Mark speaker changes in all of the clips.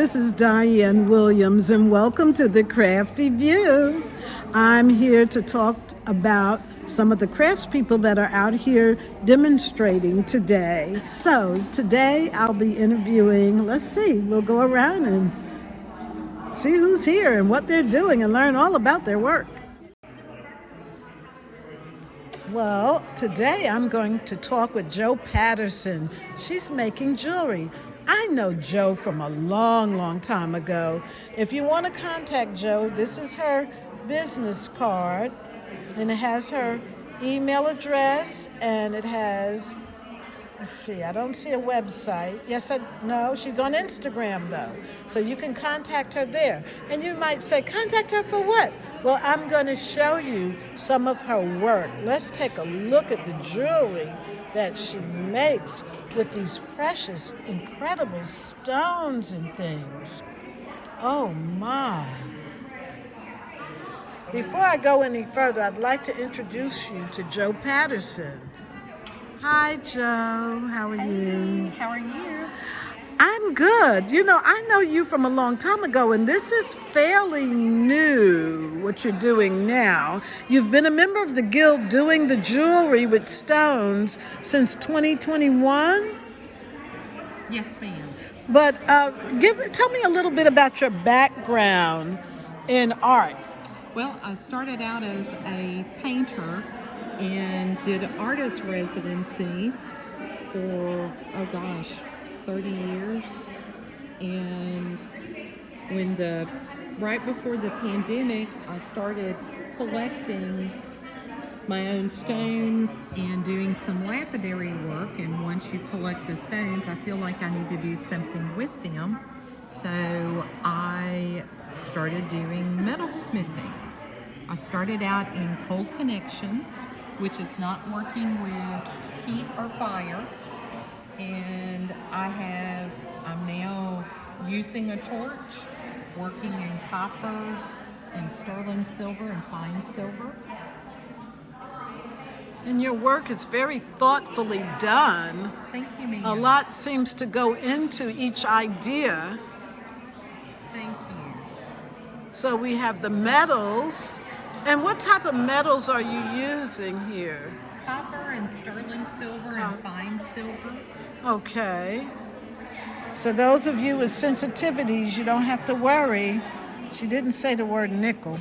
Speaker 1: this is Diane Williams, and welcome to the Crafty View. I'm here to talk about some of the craftspeople that are out here demonstrating today. So today I'll be interviewing, we'll go around and see who's here and what they're doing and learn all about their work. Well, today I'm going to talk with Jo Patterson. She's making jewelry. I know Jo from a long time ago. If you want to contact Jo, this is her business card, and it has her email address, and it has, I don't see a website. No, she's on Instagram though. So you can contact her there. And you might say, contact her for what? Well, I'm going to show you some of her work. Let's take a look at the jewelry that she makes with these precious, incredible stones and things. Oh my. Before I go any further, I'd like to introduce you to Jo Patterson. Hi, Jo. How are you?
Speaker 2: How are you?
Speaker 1: I'm good. I know you from a long time ago, and this is fairly new, what you're doing now. You've been a member of the guild doing the jewelry with stones since 2021?
Speaker 2: Yes, ma'am.
Speaker 1: But tell me a little bit about your background in art.
Speaker 2: Well, I started out as a painter and did artist residencies for, 30 years. And right before the pandemic, I started collecting my own stones and doing some lapidary work. And once you collect the stones, I feel like I need to do something with them. So I started doing metalsmithing. I started out in cold connections, which is not working with heat or fire. And I'm now using a torch, working in copper and sterling silver and fine silver.
Speaker 1: And your work is very thoughtfully done.
Speaker 2: Thank you, ma'am.
Speaker 1: A lot seems to go into each idea.
Speaker 2: Thank you.
Speaker 1: So we have the metals. And what type of metals are you using here?
Speaker 2: Copper and sterling silver and fine silver.
Speaker 1: Okay. So those of you with sensitivities, you don't have to worry. She didn't say the word nickel.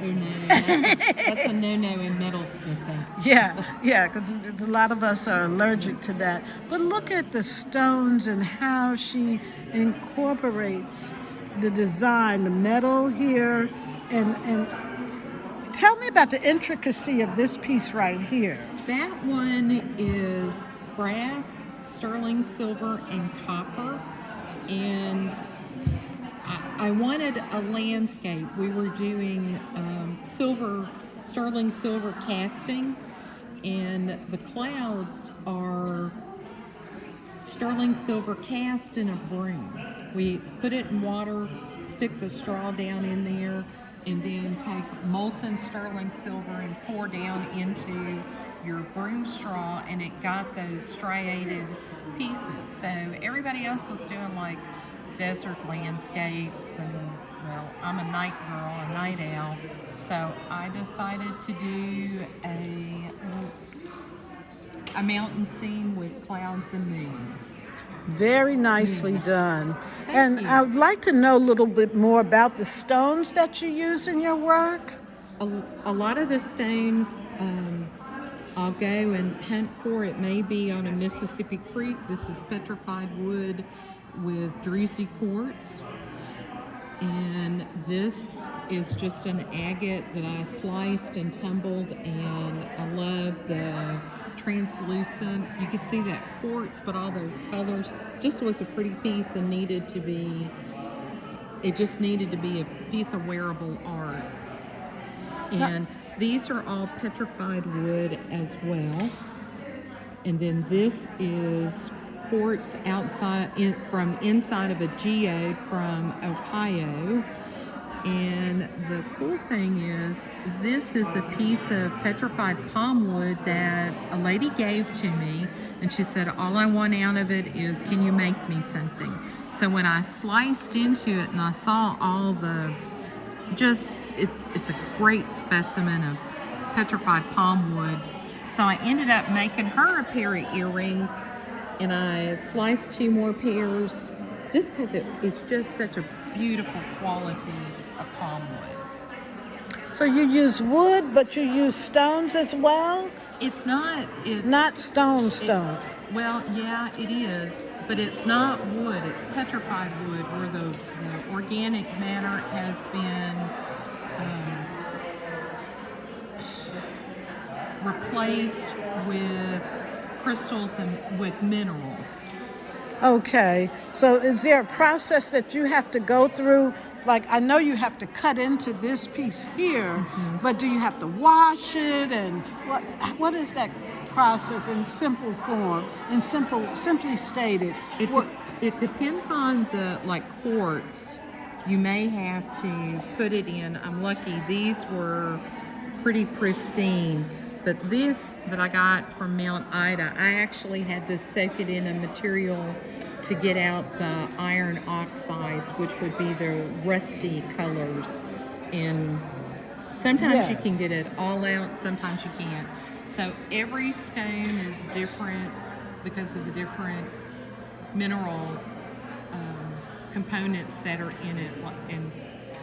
Speaker 2: Oh no, that's a no-no in metalsmithing.
Speaker 1: Yeah, because a lot of us are allergic to that. But look at the stones and how she incorporates the design, the metal here, and tell me about the intricacy of this piece right here.
Speaker 2: That one is brass, sterling silver, and copper. And I wanted a landscape. We were doing sterling silver casting, and the clouds are sterling silver cast in a broom. We put it in water, stick the straw down in there, and then take molten sterling silver and pour down into your broom straw, and it got those striated pieces. So everybody else was doing like desert landscapes, and well, I'm a night girl, a night owl, so I decided to do a mountain scene with clouds and moons.
Speaker 1: Very nicely done.
Speaker 2: Thank you.
Speaker 1: I would like to know a little bit more about the stones that you use in your work.
Speaker 2: A lot of the stones I'll go and hunt for. It may be on a Mississippi creek. This is petrified wood with druzy quartz. And this is just an agate that I sliced and tumbled, and I love the translucent. You could see that quartz, but all those colors. Just was a pretty piece and it just needed to be a piece of wearable art. And these are all petrified wood as well. And then this is quartz from inside of a geode from Ohio. And the cool thing is, this is a piece of petrified palm wood that a lady gave to me, and she said, all I want out of it is, can you make me something? So when I sliced into it and I saw all the, it's a great specimen of petrified palm wood. So I ended up making her a pair of earrings, and I sliced 2 more pairs just because it's just such a beautiful quality of palm wood.
Speaker 1: So you use wood, but you use stones as well?
Speaker 2: It's not. It's
Speaker 1: Not stone.
Speaker 2: Well, yeah, it is, but it's not wood. It's petrified wood, where the organic matter has been replaced with crystals and with minerals.
Speaker 1: Okay. So is there a process that you have to go through? Like, I know you have to cut into this piece here, but do you have to wash it? And what is that process in simple form, simply stated?
Speaker 2: It depends on the, like, quartz. You may have to put it in. I'm lucky these were pretty pristine, but this that I got from Mount Ida, I actually had to soak it in a material to get out the iron oxides, which would be the rusty colors. And sometimes you can get it all out, sometimes you can't. So every stone is different because of the different mineral components that are in it. And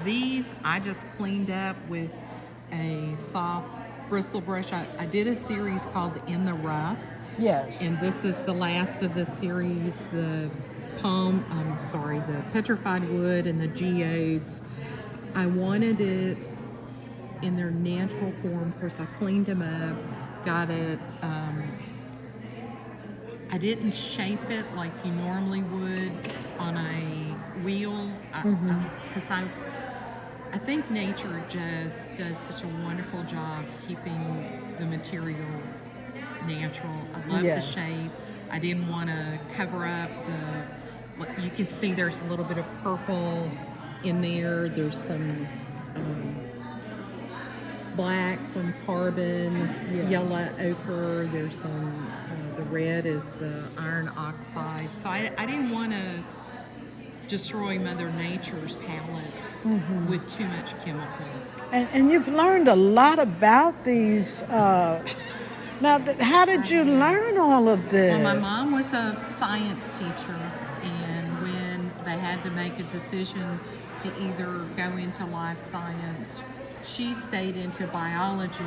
Speaker 2: these I just cleaned up with a soft bristle brush. I did a series called In the Rough.
Speaker 1: Yes.
Speaker 2: And this is the last of the series, the petrified wood and the geodes. I wanted it in their natural form. Of course, I cleaned them up, got it. I didn't shape it like you normally would on a wheel, because I think nature just does such a wonderful job keeping the materials natural. I love the shape. I didn't want to cover up you can see there's a little bit of purple in there. There's some black from carbon, yellow ochre. There's some, the red is the iron oxide. So I didn't want to destroy Mother Nature's palette with too much chemicals.
Speaker 1: And you've learned a lot about these. Now, how did you learn all of this?
Speaker 2: Well, my mom was a science teacher, and when they had to make a decision to either go into life science, she stayed into biology.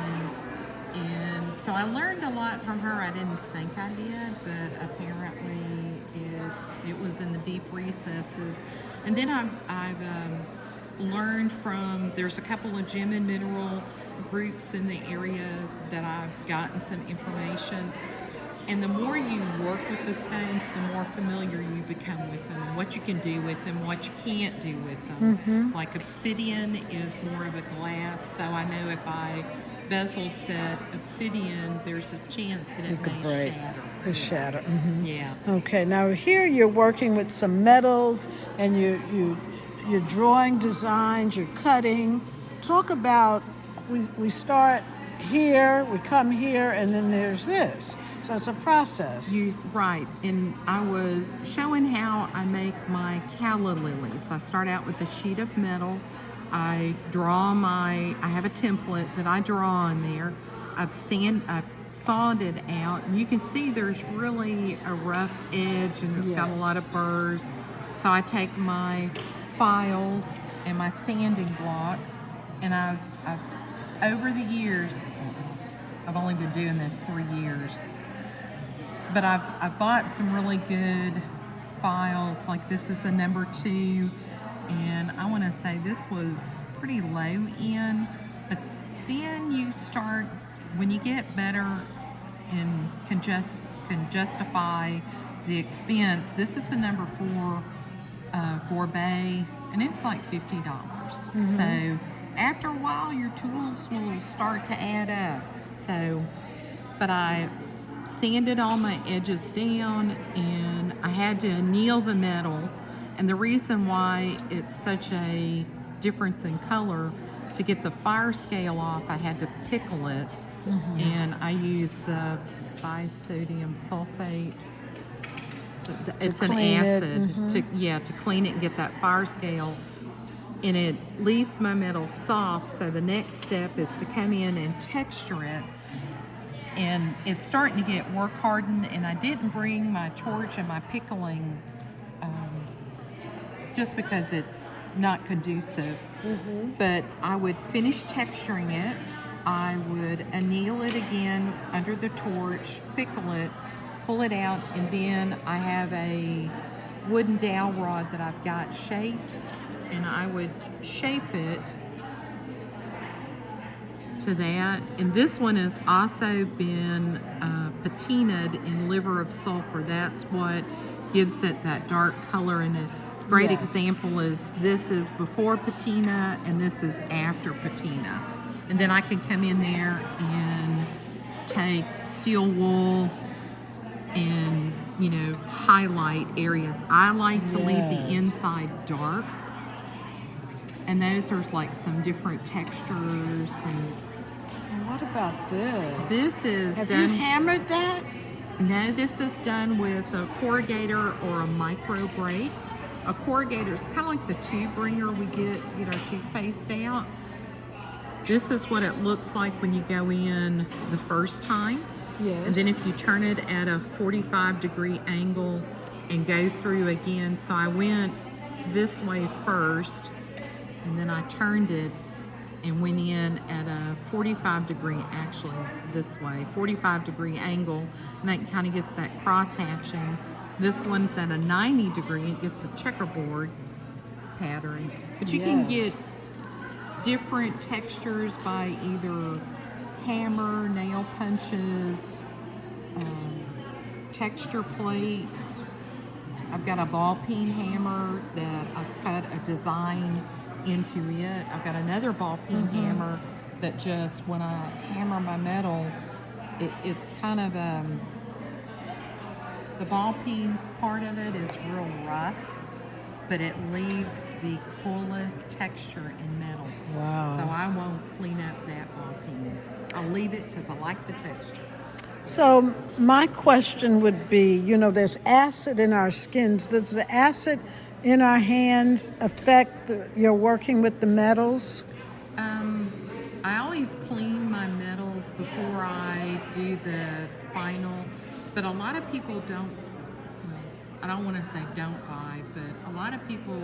Speaker 2: And so I learned a lot from her. I didn't think I did, but apparently it was in the deep recesses. And then I've learned from, there's a couple of gem and mineral groups in the area that I've gotten some information. And the more you work with the stones, the more familiar you become with them, and what you can do with them, what you can't do with them. Like obsidian is more of a glass, so I know if I bezel set obsidian, there's a chance that it may shatter.
Speaker 1: It shatter.
Speaker 2: Yeah.
Speaker 1: Okay, now here you're working with some metals, and you're drawing designs, you're cutting. Talk about, we start here, we come here, and then there's this. So it's a process.
Speaker 2: Right, and I was showing how I make my calla lilies. I start out with a sheet of metal. I have a template that I draw on there. I've sawed it out, and you can see there's really a rough edge, and it's got a lot of burrs. So I take my files and my sanding block, and I've over the years, I've only been doing this 3 years, but I've bought some really good files. Like this is a number 2, and I want to say this was pretty low end, but then you start, when you get better and can justify the expense. This is a number 4 Gourmet, and it's like $50. So after a while, your tools will start to add up. So, but I sanded all my edges down, and I had to anneal the metal. And the reason why it's such a difference in color. To get the fire scale off, I had to pickle it, and I use the bisodium sulfate. It's an acid to clean it and get that fire scale, and it leaves my metal soft. So the next step is to come in and texture it, and it's starting to get work hardened. And I didn't bring my torch and my pickling just because it's not conducive. But I would finish texturing it. I would anneal it again under the torch, pickle it, pull it out, and then I have a wooden dowel rod that I've got shaped, and I would shape it to that. And this one has also been patinaed in liver of sulfur. That's what gives it that dark color. And a great example is this is before patina and this is after patina. And then I can come in there and take steel wool and, you know, highlight areas. I like to leave the inside dark. And those are like some different textures. And
Speaker 1: what about this?
Speaker 2: This is
Speaker 1: Have
Speaker 2: done.
Speaker 1: you hammered that?
Speaker 2: No, this is done with a corrugator or a micro break. A corrugator is kind of like the tube bringer we get to get our toothpaste out. This is what it looks like when you go in the first time.
Speaker 1: Yes.
Speaker 2: And then if you turn it at a 45-degree angle and go through again. So I went this way first, and then I turned it and went in at a 45-degree, actually this way, 45-degree angle, and that kind of gets that cross hatching. This one's at a 90-degree, it gets the checkerboard pattern. But you can get different textures by either hammer, nail punches, texture plates. I've got a ball peen hammer that I've cut a design into it. I've got another ball peen hammer that just, when I hammer my metal, it's kind of the ball peen part of it is real rough, but it leaves the coolest texture in metal.
Speaker 1: Wow.
Speaker 2: So I won't clean up that ball peen. I'll leave it because I like the texture.
Speaker 1: So my question would be, you know, there's acid in our skins. Does the acid in our hands affect your working with the metals?
Speaker 2: I always clean my metals before I do the final, but a lot of people don't, I don't want to say don't buy, but a lot of people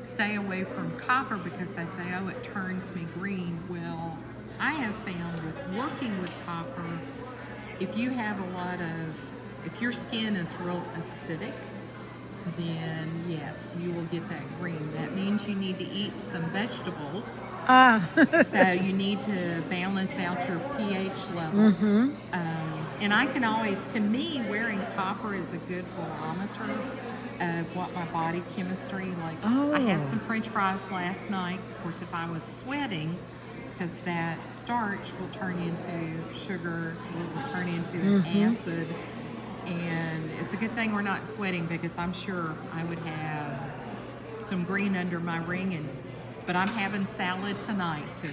Speaker 2: stay away from copper because they say, oh, it turns me green. Well, I have found with working with copper, if you have if your skin is real acidic, then yes, you will get that green. That means you need to eat some vegetables. So you need to balance out your pH level. And I can always, to me, wearing copper is a good barometer of what my body chemistry, like I had some French fries last night. Of course, if I was sweating, because that starch will turn into sugar, will turn into acid. And it's a good thing we're not sweating because I'm sure I would have some green under my ring. But I'm having salad tonight to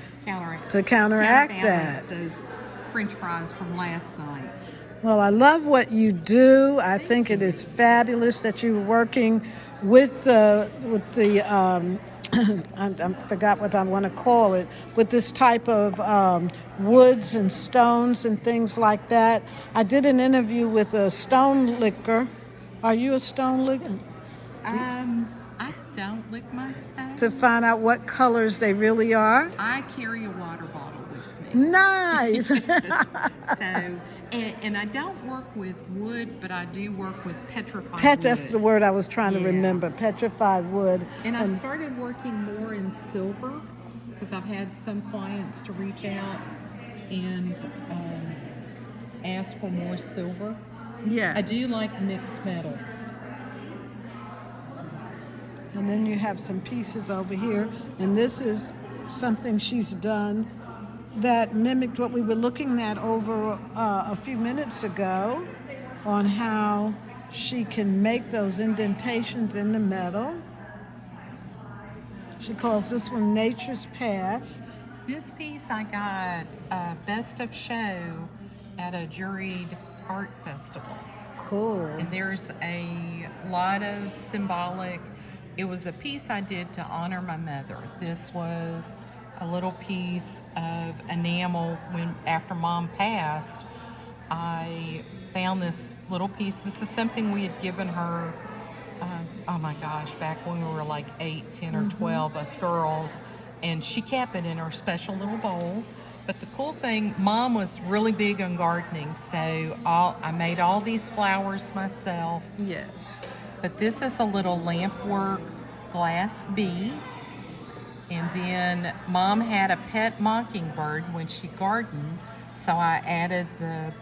Speaker 2: counteract
Speaker 1: that.
Speaker 2: Those French fries from last night.
Speaker 1: Well, I love what you do. I think it is fabulous that you're working with the I forgot what I want to call it, with this type of woods and stones and things like that. I did an interview with a stone licker. Are you a stone licker?
Speaker 2: I don't lick my stones.
Speaker 1: To find out what colors they really are?
Speaker 2: I carry a water bottle with me.
Speaker 1: Nice!
Speaker 2: So, and I don't work with wood, but I do work with petrified wood.
Speaker 1: That's the word I was trying to remember, petrified wood.
Speaker 2: And I've started working more in silver because I've had some clients to reach out and ask for more silver.
Speaker 1: Yes.
Speaker 2: I do like mixed metal.
Speaker 1: And then you have some pieces over here, and this is something she's done that mimicked what we were looking at over a few minutes ago on how she can make those indentations in the metal. She calls this one Nature's Path.
Speaker 2: This piece I got Best of Show at a juried art festival.
Speaker 1: Cool.
Speaker 2: And there's a lot of symbolic. It was a piece I did to honor my mother. This was a little piece of enamel after Mom passed. I found this little piece. This is something we had given her, oh my gosh, back when we were like 8, 10, or 12, us girls. And she kept it in her special little bowl. But the cool thing, Mom was really big on gardening, so I made all these flowers myself.
Speaker 1: Yes.
Speaker 2: But this is a little lampwork glass bead. And then Mom had a pet mockingbird when she gardened, so I added the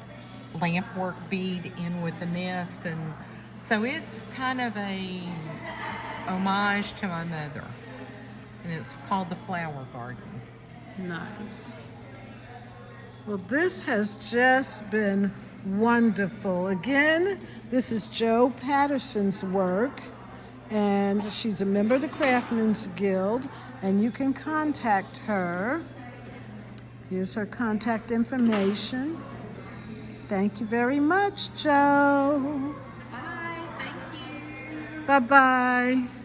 Speaker 2: lampwork bead in with the nest. And so it's kind of a homage to my mother. And it's called the Flower Garden.
Speaker 1: Nice. Well, this has just been wonderful. Again, this is Jo Patterson's work, and she's a member of the Craftsmen's Guild, and you can contact her. Here's her contact information. Thank you very much, Jo.
Speaker 2: Bye. Thank you.
Speaker 1: Bye-bye.